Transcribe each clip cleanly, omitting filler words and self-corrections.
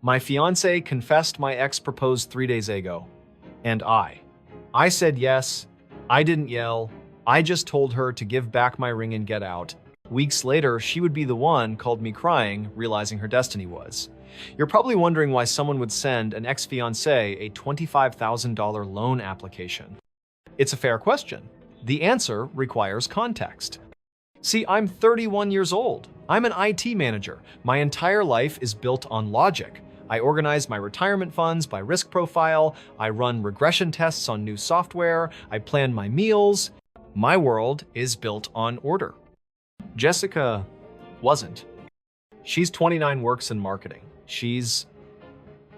My fiance confessed my ex proposed 3 days ago. And I said yes. I didn't yell. I just told her to give back my ring and get out. Weeks later, she would be the one called me crying, realizing her destiny was. You're probably wondering why someone would send an ex-fiancé a $25,000 loan application. It's a fair question. The answer requires context. See, I'm 31 years old. I'm an IT manager. My entire life is built on logic. I organize my retirement funds by risk profile. I run regression tests on new software. I plan my meals. My world is built on order. Jessica wasn't. She's 29, works in marketing. She's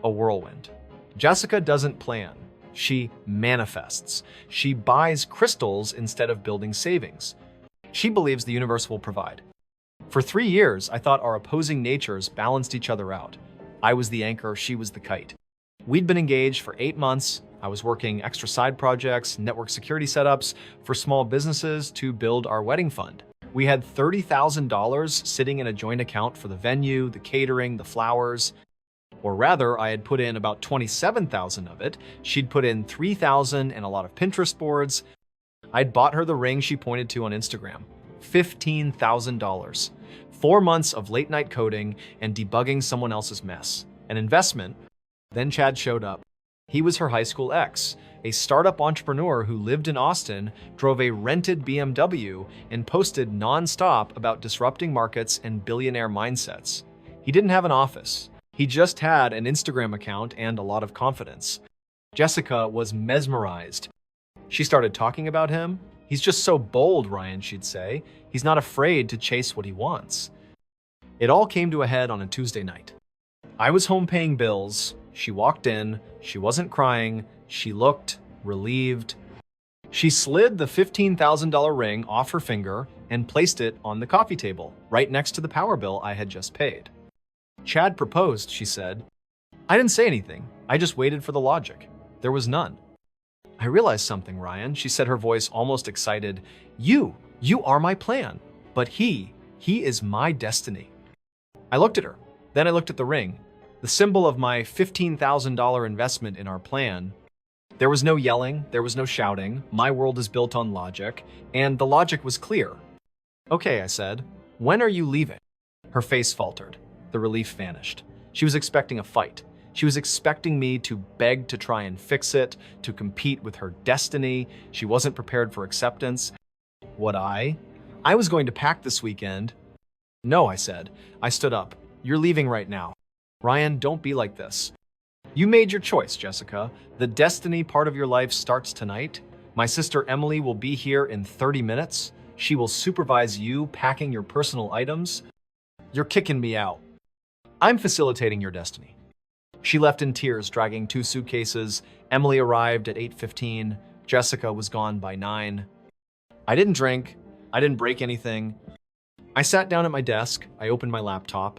a whirlwind. Jessica doesn't plan. She manifests. She buys crystals instead of building savings. She believes the universe will provide. For 3 years, I thought our opposing natures balanced each other out. I was the anchor, she was the kite. We'd been engaged for 8 months. I was working extra side projects, network security setups for small businesses to build our wedding fund. We had $30,000 sitting in a joint account for the venue, the catering, the flowers. Or rather, I had put in about $27,000 of it. She'd put in $3,000 and a lot of Pinterest boards. I'd bought her the ring she pointed to on Instagram. $15,000. 4 months of late night coding and debugging someone else's mess. An investment. Then Chad showed up. He was her high school ex, a startup entrepreneur who lived in Austin, drove a rented BMW, and posted nonstop about disrupting markets and billionaire mindsets. He didn't have an office. He just had an Instagram account and a lot of confidence. Jessica was mesmerized. She started talking about him. He's just so bold, Ryan, she'd say. He's not afraid to chase what he wants. It all came to a head on a Tuesday night. I was home paying bills. She walked in. She wasn't crying. She looked relieved. She slid the $15,000 ring off her finger and placed it on the coffee table, right next to the power bill I had just paid. Chad proposed, she said. I didn't say anything. I just waited for the logic. There was none. I realized something, Ryan, she said, her voice almost excited. You are my plan, but he is my destiny. I looked at her. Then I looked at the ring, the symbol of my $15,000 investment in our plan. There was no yelling, there was no shouting. My world is built on logic, and the logic was clear. Okay, I said, when are you leaving? Her face faltered. The relief vanished. She was expecting a fight. She was expecting me to beg to try and fix it, to compete with her destiny. She wasn't prepared for acceptance. Would I? I was going to pack this weekend. No, I said. I stood up. You're leaving right now. Ryan, don't be like this. You made your choice, Jessica. The destiny part of your life starts tonight. My sister Emily will be here in 30 minutes. She will supervise you packing your personal items. You're kicking me out. I'm facilitating your destiny. She left in tears, dragging 2 suitcases. Emily arrived at 8:15. Jessica was gone by 9. I didn't drink. I didn't break anything. I sat down at my desk. I opened my laptop.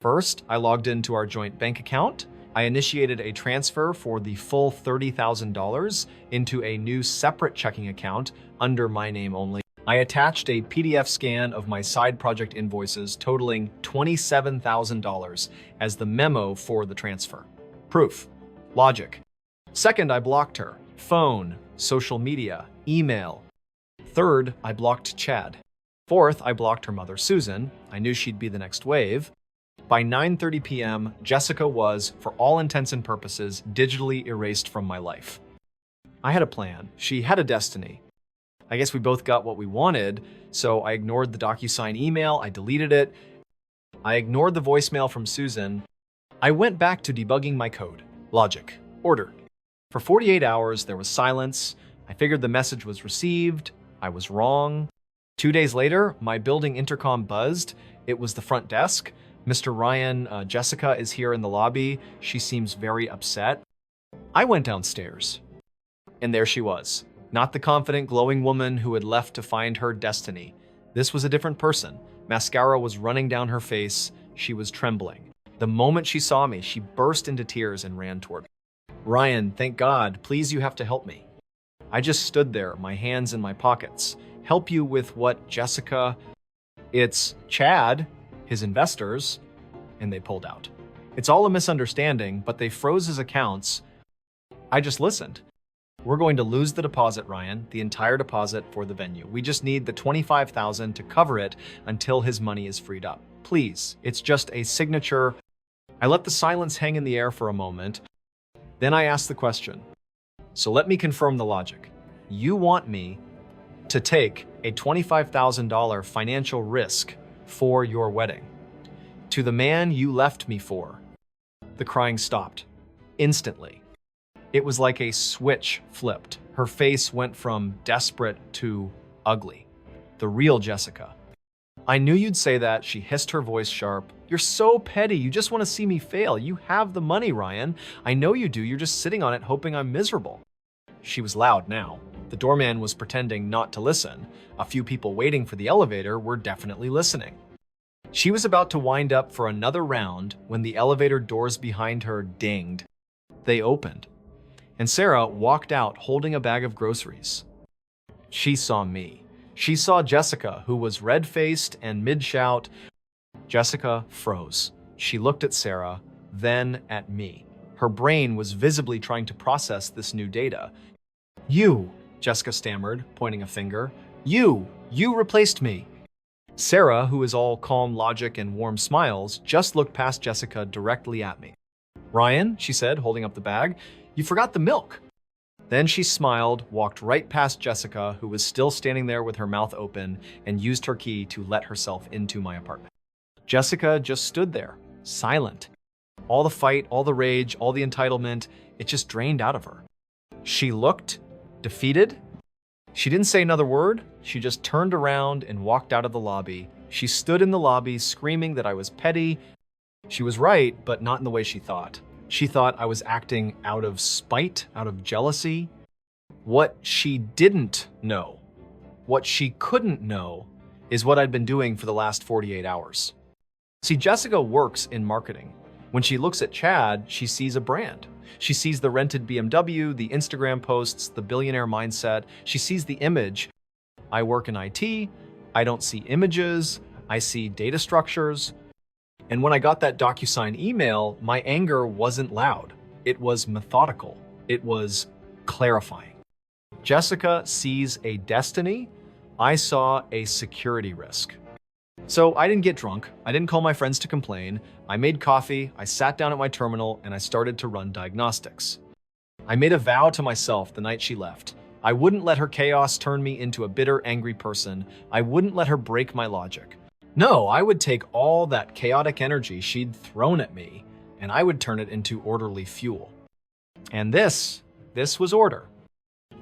First, I logged into our joint bank account. I initiated a transfer for the full $30,000 into a new separate checking account under my name only. I attached a PDF scan of my side project invoices totaling $27,000 as the memo for the transfer. Proof. Logic. Second, I blocked her. Phone, social media, email. Third, I blocked Chad. Fourth, I blocked her mother, Susan. I knew she'd be the next wave. By 9:30 p.m., Jessica was, for all intents and purposes, digitally erased from my life. I had a plan. She had a destiny. I guess we both got what we wanted, so I ignored the DocuSign email, I deleted it. I ignored the voicemail from Susan. I went back to debugging my code. Logic. Order. For 48 hours, there was silence. I figured the message was received. I was wrong. 2 days later, my building intercom buzzed. It was the front desk. Mr. Ryan, Jessica is here in the lobby. She seems very upset. I went downstairs, and there she was. Not the confident, glowing woman who had left to find her destiny. This was a different person. Mascara was running down her face. She was trembling. The moment she saw me, she burst into tears and ran toward me. Ryan, thank God. Please, you have to help me. I just stood there, my hands in my pockets. Help you with what, Jessica? It's Chad, his investors, and they pulled out. It's all a misunderstanding, but they froze his accounts. I just listened. We're going to lose the deposit, Ryan, the entire deposit for the venue. We just need the $25,000 to cover it until his money is freed up. Please, it's just a signature. I let the silence hang in the air for a moment. Then I asked the question. So let me confirm the logic. You want me to take a $25,000 financial risk for your wedding to the man you left me for? The crying stopped instantly. It was like a switch flipped. Her face went from desperate to ugly. The real Jessica. I knew you'd say that, she hissed, her voice sharp. You're so petty. You just want to see me fail. You have the money, Ryan. I know you do. You're just sitting on it hoping I'm miserable. She was loud now. The doorman was pretending not to listen. A few people waiting for the elevator were definitely listening. She was about to wind up for another round when the elevator doors behind her dinged. They opened, and Sarah walked out holding a bag of groceries. She saw me. She saw Jessica, who was red-faced and mid-shout. Jessica froze. She looked at Sarah, then at me. Her brain was visibly trying to process this new data. You, Jessica stammered, pointing a finger. You replaced me. Sarah, who is all calm logic and warm smiles, just looked past Jessica directly at me. Ryan, she said, holding up the bag, you forgot the milk. Then she smiled, walked right past Jessica, who was still standing there with her mouth open, and used her key to let herself into my apartment. Jessica just stood there, silent. All the fight, all the rage, all the entitlement, it just drained out of her. She looked defeated. She didn't say another word. She just turned around and walked out of the lobby. She stood in the lobby screaming that I was petty. She was right, but not in the way she thought. She thought I was acting out of spite, out of jealousy. What she didn't know, what she couldn't know, is what I'd been doing for the last 48 hours. See, Jessica works in marketing. When she looks at Chad, she sees a brand. She sees the rented BMW, the Instagram posts, the billionaire mindset. She sees the image. I work in IT. I don't see images. I see data structures. And when I got that DocuSign email, my anger wasn't loud. It was methodical. It was clarifying. Jessica sees a destiny. I saw a security risk. So I didn't get drunk. I didn't call my friends to complain. I made coffee, I sat down at my terminal, and I started to run diagnostics. I made a vow to myself the night she left. I wouldn't let her chaos turn me into a bitter, angry person. I wouldn't let her break my logic. No, I would take all that chaotic energy she'd thrown at me, and I would turn it into orderly fuel. And this was order.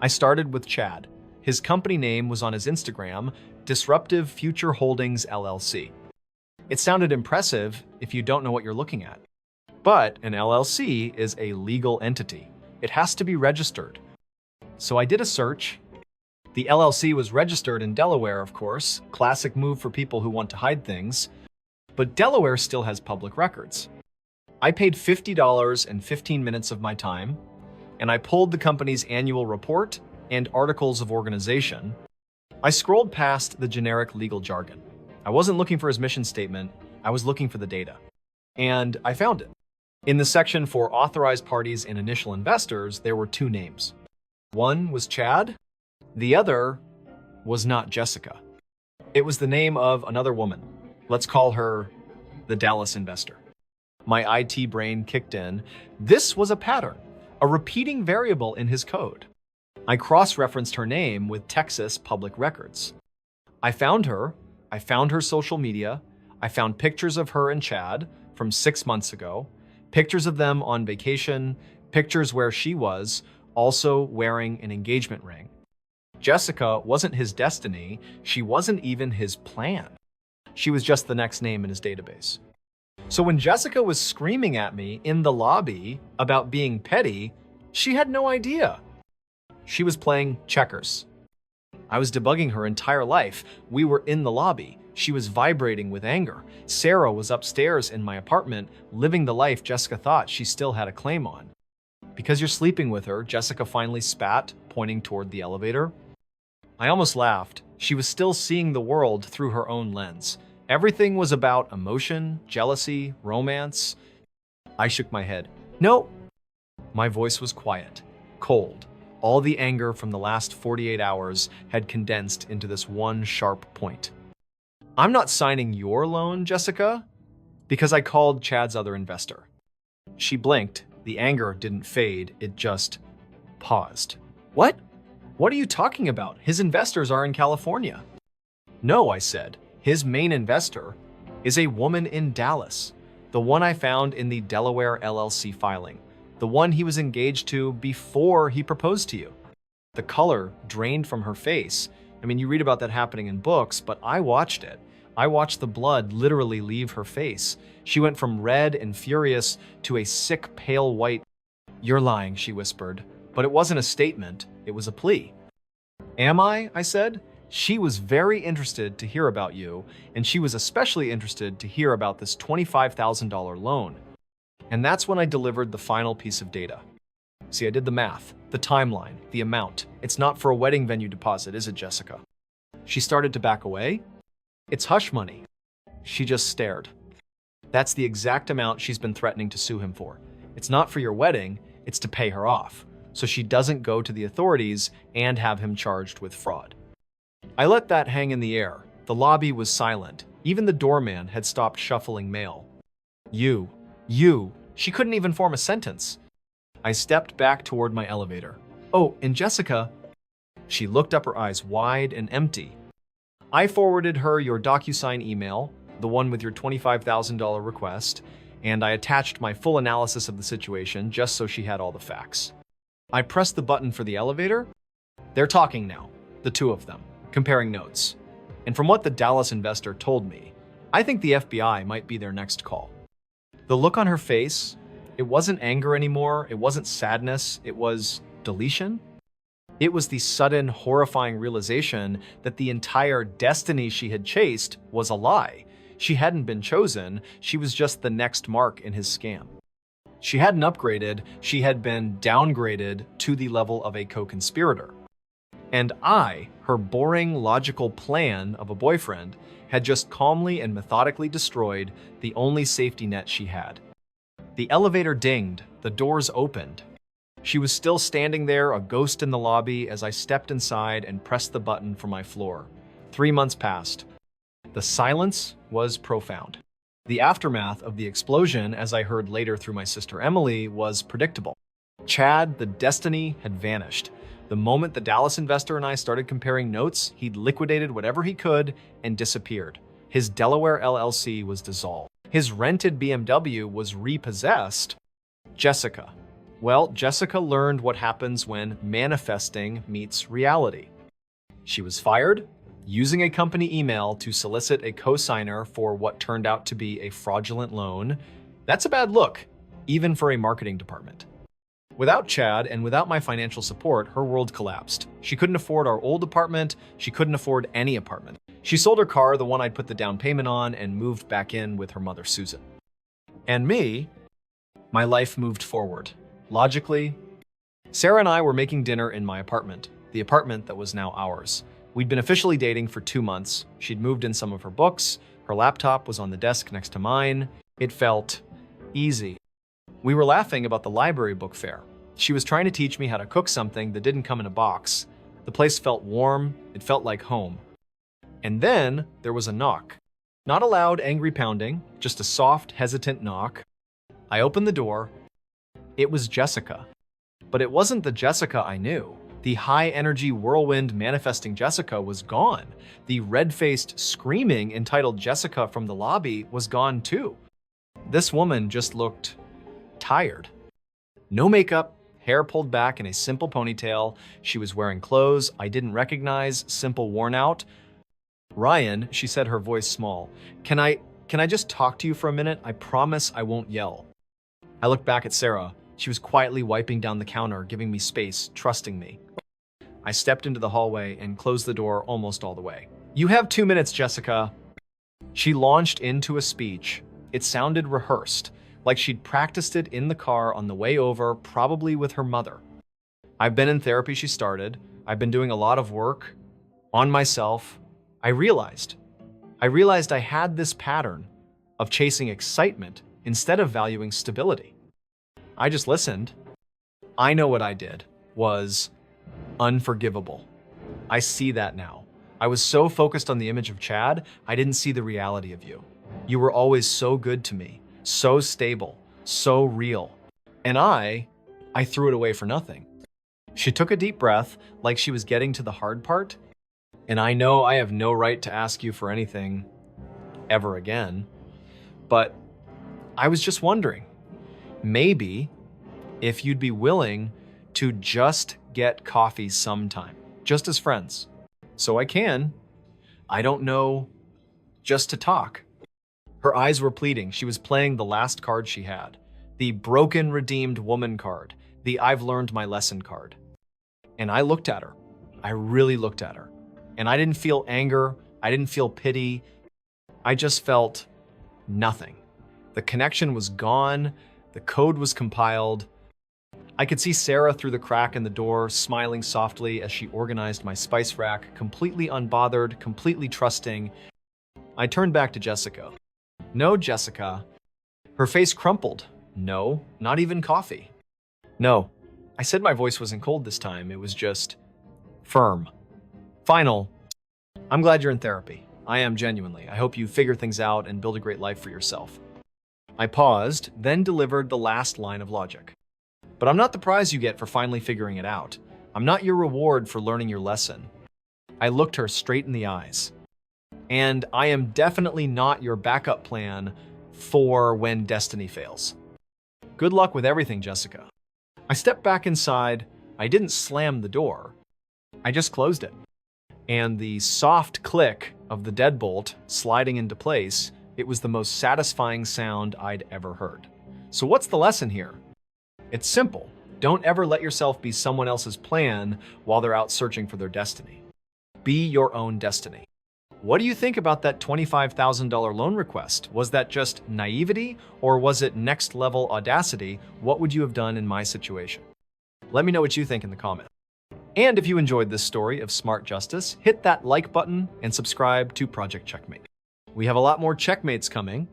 I started with Chad. His company name was on his Instagram, Disruptive Future Holdings LLC. It sounded impressive if you don't know what you're looking at. But an LLC is a legal entity. It has to be registered. So I did a search. The LLC was registered in Delaware, of course, classic move for people who want to hide things. But Delaware still has public records. I paid $50 and 15 minutes of my time, and I pulled the company's annual report and articles of organization. I scrolled past the generic legal jargon. I wasn't looking for his mission statement, I was looking for the data. And I found it. In the section for authorized parties and initial investors, there were two names. One was Chad, the other was not Jessica. It was the name of another woman. Let's call her the Dallas investor. My IT brain kicked in. This was a pattern, a repeating variable in his code. I cross-referenced her name with Texas public records. I found her social media, I found pictures of her and Chad from 6 months ago, pictures of them on vacation, pictures where she was also wearing an engagement ring. Jessica wasn't his destiny, she wasn't even his plan. She was just the next name in his database. So when Jessica was screaming at me in the lobby about being petty, she had no idea. She was playing checkers. I was debugging her entire life. We were in the lobby. She was vibrating with anger. Sarah was upstairs in my apartment, living the life Jessica thought she still had a claim on. Because you're sleeping with her, Jessica finally spat, pointing toward the elevator. I almost laughed. She was still seeing the world through her own lens. Everything was about emotion, jealousy, romance. I shook my head. No. My voice was quiet, cold. All the anger from the last 48 hours had condensed into this one sharp point. I'm not signing your loan, Jessica, because I called Chad's other investor. She blinked. The anger didn't fade, it just paused. What? What are you talking about? His investors are in California. No, I said. His main investor is a woman in Dallas, the one I found in the Delaware LLC filing, the one he was engaged to before he proposed to you. The color drained from her face. I mean, you read about that happening in books, but I watched it. I watched the blood literally leave her face. She went from red and furious to a sick, pale white. You're lying, she whispered. But it wasn't a statement, it was a plea. Am I? I said. She was very interested to hear about you, and she was especially interested to hear about this $25,000 loan. And that's when I delivered the final piece of data. See, I did the math, the timeline, the amount. It's not for a wedding venue deposit, is it, Jessica? She started to back away. It's hush money. She just stared. That's the exact amount she's been threatening to sue him for. It's not for your wedding, it's to pay her off, so she doesn't go to the authorities and have him charged with fraud. I let that hang in the air. The lobby was silent. Even the doorman had stopped shuffling mail. You. She couldn't even form a sentence. I stepped back toward my elevator. Oh, and Jessica. She looked up, her eyes wide and empty. I forwarded her your DocuSign email, the one with your $25,000 request, and I attached my full analysis of the situation just so she had all the facts. I pressed the button for the elevator. They're talking now, the two of them, comparing notes. And from what the Dallas investor told me, I think the FBI might be their next call. The look on her face, it wasn't anger anymore, it wasn't sadness, it was deletion. It was the sudden, horrifying realization that the entire destiny she had chased was a lie. She hadn't been chosen, she was just the next mark in his scam. She hadn't upgraded, she had been downgraded to the level of a co-conspirator. And I, her boring, logical plan of a boyfriend, had just calmly and methodically destroyed the only safety net she had. The elevator dinged, the doors opened. She was still standing there, a ghost in the lobby, as I stepped inside and pressed the button for my floor. 3 months passed. The silence was profound. The aftermath of the explosion, as I heard later through my sister Emily, was predictable. Chad, the destiny, had vanished. The moment the Dallas investor and I started comparing notes, he'd liquidated whatever he could and disappeared. His Delaware LLC was dissolved. His rented BMW was repossessed. Jessica. Well, Jessica learned what happens when manifesting meets reality. She was fired, using a company email to solicit a cosigner for what turned out to be a fraudulent loan. That's a bad look, even for a marketing department. Without Chad and without my financial support, her world collapsed. She couldn't afford our old apartment, she couldn't afford any apartment. She sold her car, the one I'd put the down payment on, and moved back in with her mother, Susan. And me, my life moved forward. Logically, Sarah and I were making dinner in my apartment, the apartment that was now ours. We'd been officially dating for 2 months. She'd moved in some of her books. Her laptop was on the desk next to mine. It felt easy. We were laughing about the library book fair. She was trying to teach me how to cook something that didn't come in a box. The place felt warm. It felt like home. And then there was a knock. Not a loud, angry pounding, just a soft, hesitant knock. I opened the door. It was Jessica. But it wasn't the Jessica I knew. The high-energy whirlwind manifesting Jessica was gone. The red-faced screaming entitled Jessica from the lobby was gone too. This woman just looked tired. No makeup, hair pulled back in a simple ponytail. She was wearing clothes I didn't recognize, simple, worn out. Ryan, she said, her voice small. Can I just talk to you for a minute? I promise I won't yell. I looked back at Sarah. She was quietly wiping down the counter, giving me space, trusting me. I stepped into the hallway and closed the door almost all the way. You have 2 minutes, Jessica. She launched into a speech. It sounded rehearsed, like she'd practiced it in the car on the way over, probably with her mother. I've been in therapy, she started. I've been doing a lot of work on myself. I realized I had this pattern of chasing excitement instead of valuing stability. I just listened. I know what I did was unforgivable. I see that now. I was so focused on the image of Chad, I didn't see the reality of you. You were always so good to me, so stable, so real. And I threw it away for nothing. She took a deep breath, like she was getting to the hard part. And I know I have no right to ask you for anything ever again. But I was just wondering, maybe if you'd be willing to just get coffee sometime, just as friends. So I don't know, just to talk. Her eyes were pleading. She was playing the last card she had. The broken redeemed woman card. The I've learned my lesson card. And I looked at her. I really looked at her. And I didn't feel anger. I didn't feel pity. I just felt nothing. The connection was gone. The code was compiled. I could see Sarah through the crack in the door, smiling softly as she organized my spice rack, completely unbothered, completely trusting. I turned back to Jessica. No, Jessica. Her face crumpled. No, not even coffee. No, I said my voice wasn't cold this time. It was just firm. Final. I'm glad you're in therapy. I am genuinely. I hope you figure things out and build a great life for yourself. I paused, then delivered the last line of logic. But I'm not the prize you get for finally figuring it out. I'm not your reward for learning your lesson. I looked her straight in the eyes. And I am definitely not your backup plan for when destiny fails. Good luck with everything, Jessica. I stepped back inside. I didn't slam the door. I just closed it. And the soft click of the deadbolt sliding into place, it was the most satisfying sound I'd ever heard. So what's the lesson here? It's simple. Don't ever let yourself be someone else's plan while they're out searching for their destiny. Be your own destiny. What do you think about that $25,000 loan request? Was that just naivety or was it next level audacity? What would you have done in my situation? Let me know what you think in the comments. And if you enjoyed this story of smart justice, hit that like button and subscribe to Project Checkmate. We have a lot more checkmates coming,